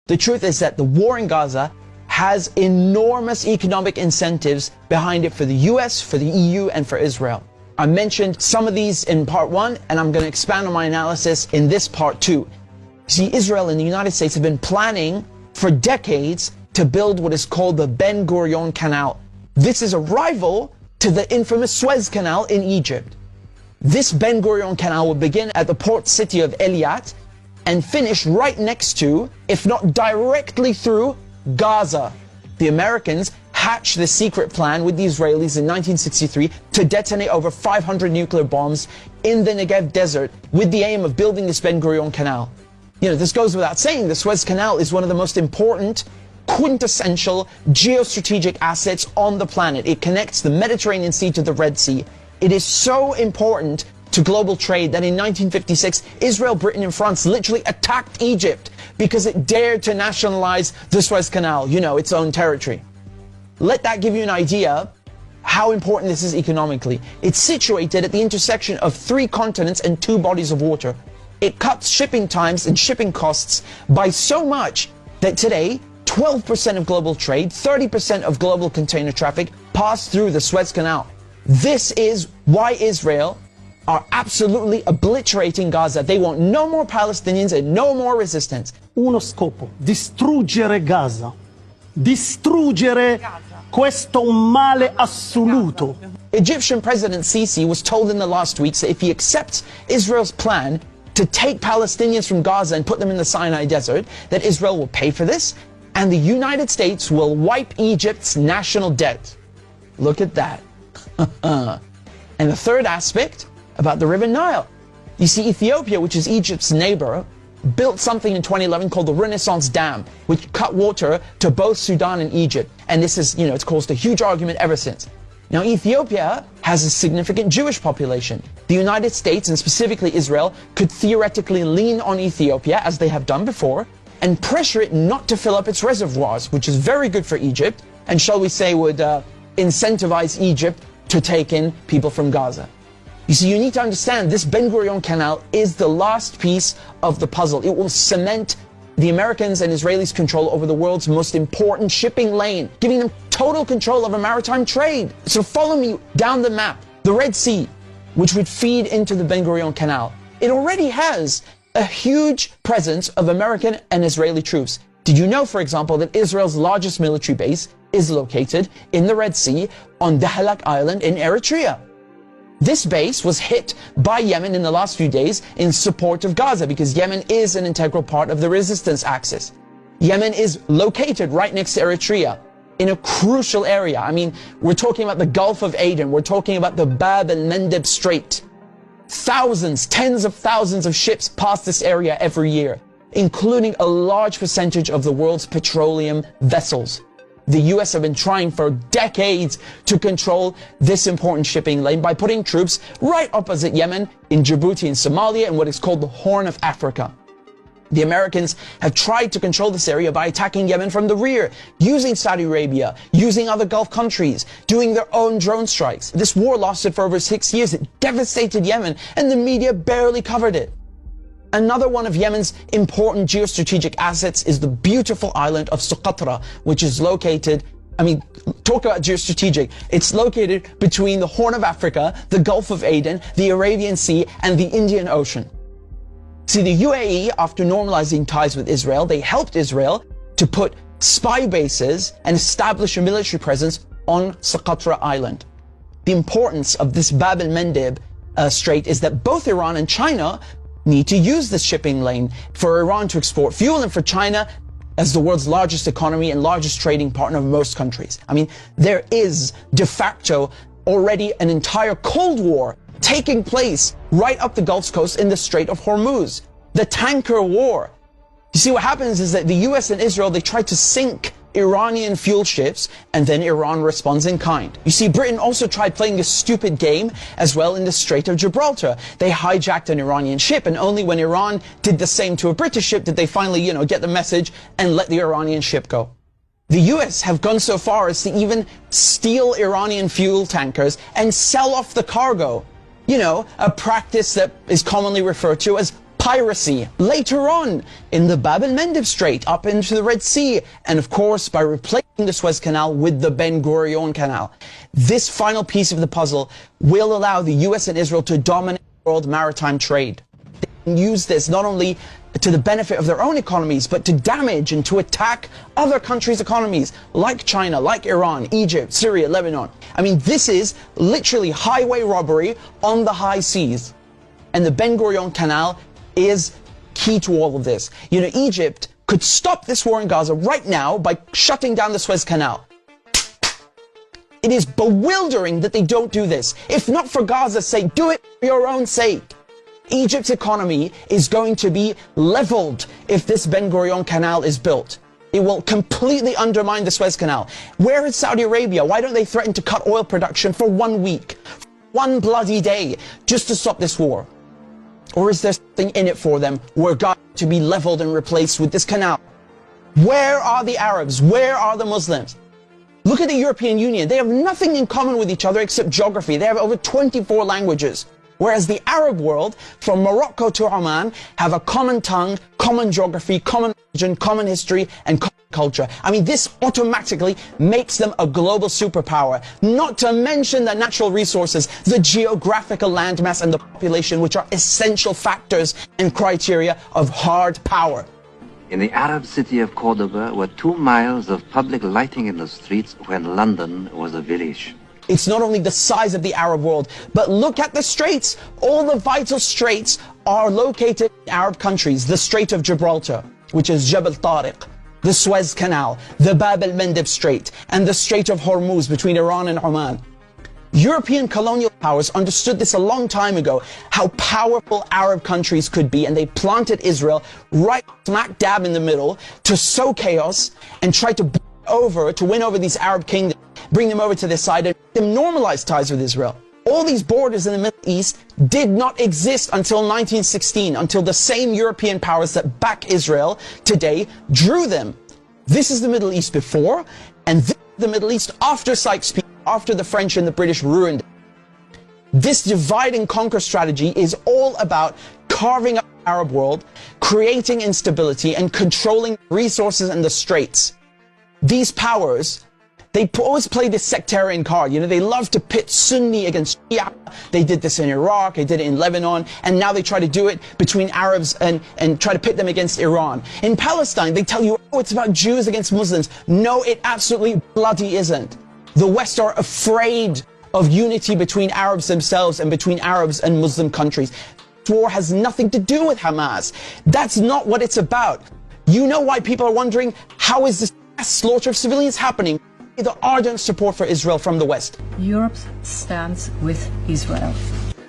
The truth is that the war in Gaza has enormous economic incentives behind it for the US, for the EU, and for Israel. I mentioned some of these in part 1, and I'm going to expand on my analysis in this part 2. See, Israel and the United States have been planning for decades to build what is called the Ben Gurion Canal. This is a rival to the infamous Suez Canal in Egypt. This Ben Gurion Canal will begin at the port city of Eilat and finish right next to, if not directly through, Gaza. The Americans hatched the secret plan with the Israelis in 1963 to detonate over 500 nuclear bombs in the Negev desert with the aim of building this Ben Gurion Canal. You know, this goes without saying, the Suez Canal is one of the most important, quintessential geostrategic assets on the planet. It connects the Mediterranean Sea to the Red Sea. It is so important to global trade that in 1956, Israel, Britain, and France literally attacked Egypt because it dared to nationalize the Suez Canal, you know, its own territory. Let that give you an idea how important this is economically. It's situated at the intersection of 3 continents and 2 bodies of water. It cuts shipping times and shipping costs by so much that today, 12% of global trade, 30% of global container traffic pass through the Suez Canal. This is why Israel are absolutely obliterating Gaza. They want no more Palestinians and no more resistance. Uno scopo, distruggere Gaza. Distruggere questo male assoluto. Egyptian President Sisi was told in the last weeks that if he accepts Israel's plan to take Palestinians from Gaza and put them in the Sinai Desert, that Israel will pay for this, and the United States will wipe Egypt's national debt. Look at that. And the third aspect about the River Nile. You see, Ethiopia, which is Egypt's neighbor, built something in 2011 called the Renaissance Dam, which cut water to both Sudan and Egypt. And this is, you know, it's caused a huge argument ever since. Now, Ethiopia has a significant Jewish population. The United States, and specifically Israel, could theoretically lean on Ethiopia, as they have done before, and pressure it not to fill up its reservoirs, which is very good for Egypt, and shall we say would incentivize Egypt to take in people from Gaza. You see, you need to understand this Ben Gurion Canal is the last piece of the puzzle. It will cement the Americans' and Israelis' control over the world's most important shipping lane, giving them total control over maritime trade. So follow me down the map. The Red Sea, which would feed into the Ben Gurion Canal, it already has a huge presence of American and Israeli troops. Did you know, for example, that Israel's largest military base is located in the Red Sea on Dahlak Island in Eritrea? This base was hit by Yemen in the last few days in support of Gaza because Yemen is an integral part of the resistance axis. Yemen is located right next to Eritrea in a crucial area. I mean, we're talking about the Gulf of Aden. We're talking about the Bab el-Mandeb Strait. Thousands, tens of thousands of ships pass this area every year, including a large percentage of the world's petroleum vessels. The US have been trying for decades to control this important shipping lane by putting troops right opposite Yemen, in Djibouti and Somalia, and what is called the Horn of Africa. The Americans have tried to control this area by attacking Yemen from the rear, using Saudi Arabia, using other Gulf countries, doing their own drone strikes. This war lasted for over 6 years. It devastated Yemen, and the media barely covered it. Another one of Yemen's important geostrategic assets is the beautiful island of Socotra, which is located, I mean, talk about geostrategic. It's located between the Horn of Africa, the Gulf of Aden, the Arabian Sea, and the Indian Ocean. See, the UAE, after normalizing ties with Israel, they helped Israel to put spy bases and establish a military presence on Socotra Island. The importance of this Bab el-Mandeb Strait is that both Iran and China need to use this shipping lane for Iran to export fuel and for China as the world's largest economy and largest trading partner of most countries. I mean, there is de facto already an entire Cold War taking place right up the Gulf Coast in the Strait of Hormuz. The tanker war. You see, what happens is that the US and Israel, they try to sink Iranian fuel ships, and then Iran responds in kind. You see, Britain also tried playing this stupid game as well in the Strait of Gibraltar. They hijacked an Iranian ship, and only when Iran did the same to a British ship did they finally, get the message and let the Iranian ship go. The US have gone so far as to even steal Iranian fuel tankers and sell off the cargo. A practice that is commonly referred to as piracy, later on in the Bab el-Mandeb Strait, up into the Red Sea, and of course by replacing the Suez Canal with the Ben Gurion Canal. This final piece of the puzzle will allow the US and Israel to dominate world maritime trade. They can use this not only to the benefit of their own economies, but to damage and to attack other countries' economies, like China, like Iran, Egypt, Syria, Lebanon. I mean, this is literally highway robbery on the high seas. And the Ben Gurion Canal is key to all of this. You know, Egypt could stop this war in Gaza right now by shutting down the Suez Canal. It is bewildering that they don't do this. If not for Gaza's sake, do it for your own sake. Egypt's economy is going to be leveled if this Ben Gurion Canal is built. It will completely undermine the Suez Canal. Where is Saudi Arabia? Why don't they threaten to cut oil production for 1 week, for 1 bloody day, just to stop this war? Or is there something in it for them where God to be leveled and replaced with this canal? Where are the Arabs? Where are the Muslims? Look at the European Union. They have nothing in common with each other except geography. They have over 24 languages. Whereas the Arab world, from Morocco to Oman, have a common tongue, common geography, common religion, common history, and common culture. I mean, this automatically makes them a global superpower. Not to mention the natural resources, the geographical landmass, and the population, which are essential factors and criteria of hard power. In the Arab city of Cordoba were 2 miles of public lighting in the streets when London was a village. It's not only the size of the Arab world, but look at the straits. All the vital straits are located in Arab countries. The Strait of Gibraltar, which is Jabal Tariq, the Suez Canal, the Bab el-Mandeb Strait, and the Strait of Hormuz between Iran and Oman. European colonial powers understood this a long time ago, how powerful Arab countries could be, and they planted Israel right smack dab in the middle to sow chaos and try to win over these Arab kingdoms, bring them over to their side, and make them normalize ties with Israel. All these borders in the Middle East did not exist until 1916, until the same European powers that back Israel today drew them. This is the Middle East before, and this is the Middle East after Sykes-Picot, after the French and the British ruined it. This divide and conquer strategy is all about carving up the Arab world, creating instability, and controlling resources and the straits. These powers, they always play this sectarian card. You know, they love to pit Sunni against Shia. They did this in Iraq, they did it in Lebanon, and now they try to do it between Arabs and try to pit them against Iran. In Palestine, they tell you, oh, it's about Jews against Muslims. No, it absolutely bloody isn't. The West are afraid of unity between Arabs themselves and between Arabs and Muslim countries. This war has nothing to do with Hamas. That's not what it's about. You know why people are wondering, how is this mass slaughter of civilians happening? The ardent support for Israel from the West. Europe stands with Israel.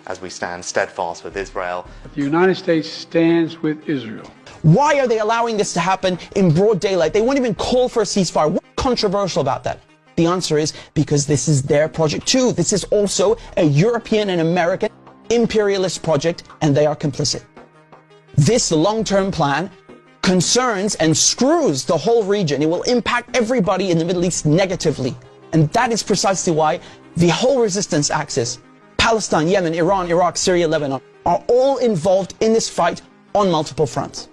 As we stand steadfast with Israel. The United States stands with Israel. Why are they allowing this to happen in broad daylight? They won't even call for a ceasefire. What's controversial about that? The answer is because this is their project too. This is also a European and American imperialist project, and they are complicit. This long-term plan concerns and screws the whole region. It will impact everybody in the Middle East negatively. And that is precisely why the whole resistance axis, Palestine, Yemen, Iran, Iraq, Syria, Lebanon, are all involved in this fight on multiple fronts.